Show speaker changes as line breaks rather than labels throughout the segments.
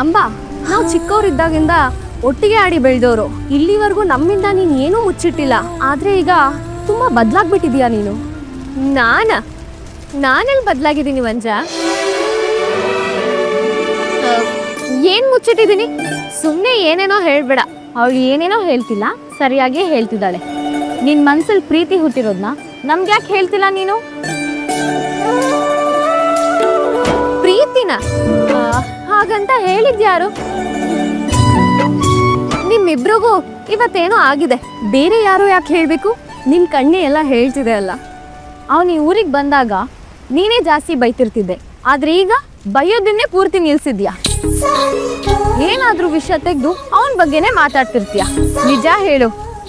ಅಂಬಾ, ನಾವು ಚಿಕ್ಕವರಿದ್ದಾಗಿಂದ ಒಟ್ಟಿಗೆ ಆಡಿ ಬೆಳೆದವರು. ಇಲ್ಲಿವರೆಗೂ ನಮ್ಮಿಂದ ನೀನು ಏನೂ ಮುಚ್ಚಿಟ್ಟಿಲ್ಲ. ಆದ್ರೆ ಈಗ ತುಂಬಾ ಬದಲಾಗ್ಬಿಟ್ಟಿದ್ಯಾ ನೀನು. ನಾನೆಲ್ಲಿ ಬದಲಾಗಿದ್ದೀನಿ ವಂಜ? ಏನ್ ಮುಚ್ಚಿಟ್ಟಿದ್ದೀನಿ? ಸುಮ್ಮನೆ ಏನೇನೋ ಹೇಳ್ಬೇಡ. ಅವಳು ಏನೇನೋ ಹೇಳ್ತಿಲ್ಲ, ಸರಿಯಾಗಿ ಹೇಳ್ತಿದ್ದಾಳೆ. ನಿನ್ ಮನ್ಸಲ್ಲಿ ಪ್ರೀತಿ ಹುಟ್ಟಿರೋದ್ನ ನಮ್ಗೆ ಯಾಕೆ ಹೇಳ್ತಿಲ್ಲ ನೀನು? ಪ್ರೀತಿನ ಹಾಗಂತ ಹೇಳಿದ್ಯಾರು? ನಿಮ್ಮಿಬ್ರಿಗೂ ಇವತ್ತೇನೋ ಆಗಿದೆ. ಬೇರೆ ಯಾರು ಯಾಕೆ ಹೇಳ್ಬೇಕು? ನಿನ್ ಕಣ್ಣೆ ಎಲ್ಲ ಹೇಳ್ತಿದೆ ಅಲ್ಲ. ಅವನು ಈ ಊರಿಗೆ ಬಂದಾಗ ನೀನೇ ಜಾಸ್ತಿ ಬೈತಿರ್ತಿದ್ದೆ, ಆದ್ರೆ ಈಗ ಬೈಯೋದನ್ನೇ ಪೂರ್ತಿ ನಿಲ್ಸಿದ್ಯಾ. ಏನಾದ್ರೂ ವಿಷಯ ತೆಗೆದು ಅವನ ಬಗ್ಗೆನೇ ಮಾತಾಡ್ತಿರ್ತೀಯ. ನಿಜ ಹೇಳು,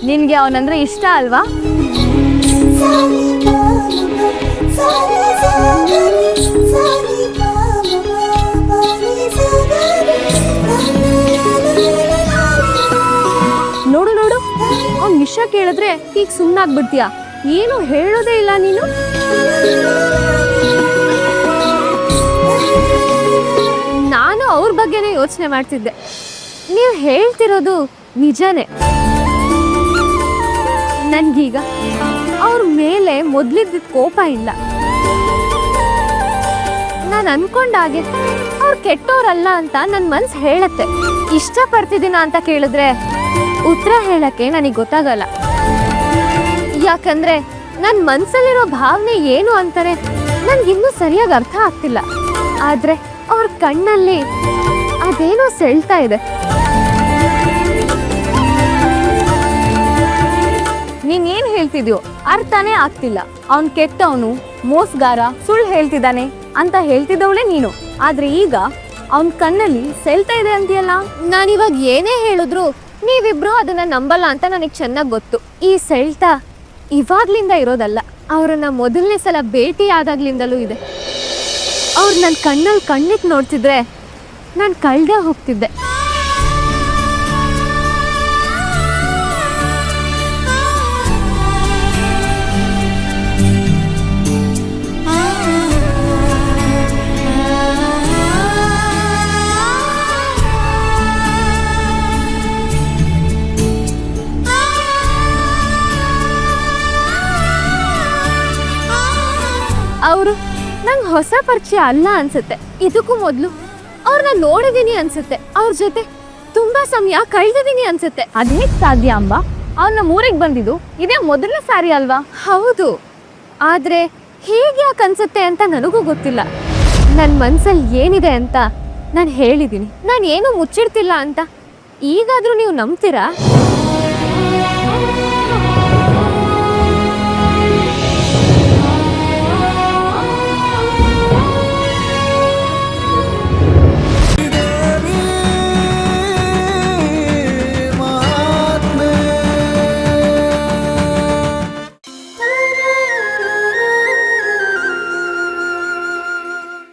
ನಿನ್ಗೆ ಅವನಂದ್ರೆ ಇಷ್ಟ ಅಲ್ವಾ? ನೋಡು ನೋಡು, ಅವ್ನ ವಿಷಯ ಕೇಳಿದ್ರೆ ಈಗ ಸುಮ್ಮನಾಗ್ಬಿಡ್ತೀಯ. ಏನು ಹೇಳೋದೇ ಇಲ್ಲ ನೀನು. ನಾನು ಅವ್ರ ಬಗ್ಗೆನೇ ಯೋಚನೆ ಮಾಡ್ತಿದ್ದೆ. ನೀವು ಹೇಳ್ತಿರೋದು ನಿಜನೇ. ನನ್ಗೀಗ ಅವ್ರ ಮೇಲೆ ಮೊದ್ಲಿದ್ದ ಕೋಪ ಇಲ್ಲ. ನಾನು ಅನ್ಕೊಂಡಾಗೆ ಅವ್ರು ಕೆಟ್ಟೋರಲ್ಲ ಅಂತ ನನ್ನ ಮನ್ಸು ಹೇಳತ್ತೆ. ಇಷ್ಟಪಡ್ತಿದ್ದೀನ ಅಂತ ಕೇಳಿದ್ರೆ ಉತ್ತರ ಹೇಳಕ್ಕೆ ನನಗೆ ಗೊತ್ತಾಗಲ್ಲ. ಯಾಕಂದ್ರೆ ನನ್ನ ಮನ್ಸಲ್ಲಿರೋ ಭಾವನೆ ಏನು ಅಂತಾರೆ ನನ್ಗಿನ್ನೂ ಸರಿಯಾಗಿ ಅರ್ಥ ಆಗ್ತಿಲ್ಲ. ಆದ್ರೆ ಅವ್ರ ಕಣ್ಣಲ್ಲಿ ಅದೇನೋ ಸೆಳ್ತಾ ಇದೆ. ನೀನೇನ್ ಹೇಳ್ತಿದ್ಯೋ ಅರ್ಥನೇ ಆಗ್ತಿಲ್ಲ. ಅವ್ನ್ ಕೆಟ್ಟವನು, ಮೋಸಗಾರ, ಸುಳ್ಳು ಹೇಳ್ತಿದ್ದಾನೆ ಅಂತ ಹೇಳ್ತಿದ್ದವಳೆ ನೀನು. ಆದ್ರೆ ಈಗ ಅವನ್ ಕಣ್ಣಲ್ಲಿ ಸೆಳ್ತಾ ಇದೆ ಅಂತೀಯಲ್ಲ. ನಾನಿವಾಗ ಏನೇ ಹೇಳಿದ್ರು ನೀವಿಬ್ರು ಅದನ್ನ ನಂಬಲ್ಲ ಅಂತ ನನಗೆ ಚೆನ್ನಾಗಿ ಗೊತ್ತು. ಈ ಸೆಳ್ತಾ ಇವಾಗ್ಲಿಂದ ಇರೋದಲ್ಲ, ಅವ್ರನ್ನ ಮೊದಲನೇ ಸಲ ಭೇಟಿ ಆದಾಗ್ಲಿಂದಲೂ ಇದೆ. ಅವ್ರು ನನ್ನ ಕಣ್ಣಲ್ಲಿ ಕಣ್ಣಿಟ್ಟು ನೋಡ್ತಿದ್ರೆ ನಾನು ಕಳ್ದೆ ಹೋಗ್ತಿದ್ದೆ. ಅವರು ನಂಗೆ ಹೊಸ ಪರಿಚಯ ಅಲ್ಲ ಅನ್ಸುತ್ತೆ. ಇದಕ್ಕೂ ಮೊದಲು ಅವ್ರನ್ನ ನೋಡಿದೀನಿ ಅನ್ಸುತ್ತೆ. ಅವ್ರ ಜೊತೆ ತುಂಬಾ ಸಮಯ ಕಳೆದಿದ್ದೀನಿ ಅನ್ಸುತ್ತೆ. ಅದೇ ಸಾಧ್ಯ ಅಂಬಾ? ಅವ್ರನ್ನ ಊರಿಗೆ ಬಂದಿದ್ದು ಇದೇ ಮೊದಲನೇ ಸಾರಿ ಅಲ್ವಾ? ಹೌದು, ಆದ್ರೆ ಹೀಗೆ ಯಾಕೆ ಅನ್ಸುತ್ತೆ ಅಂತ ನನಗೂ ಗೊತ್ತಿಲ್ಲ. ನನ್ನ ಮನ್ಸಲ್ಲಿ ಏನಿದೆ ಅಂತ ನಾನು ಹೇಳಿದ್ದೀನಿ. ನಾನು ಏನು ಮುಚ್ಚಿಡ್ತಿಲ್ಲ ಅಂತ. ಈಗಾದ್ರೂ ನೀವು ನಂಬ್ತೀರಾ?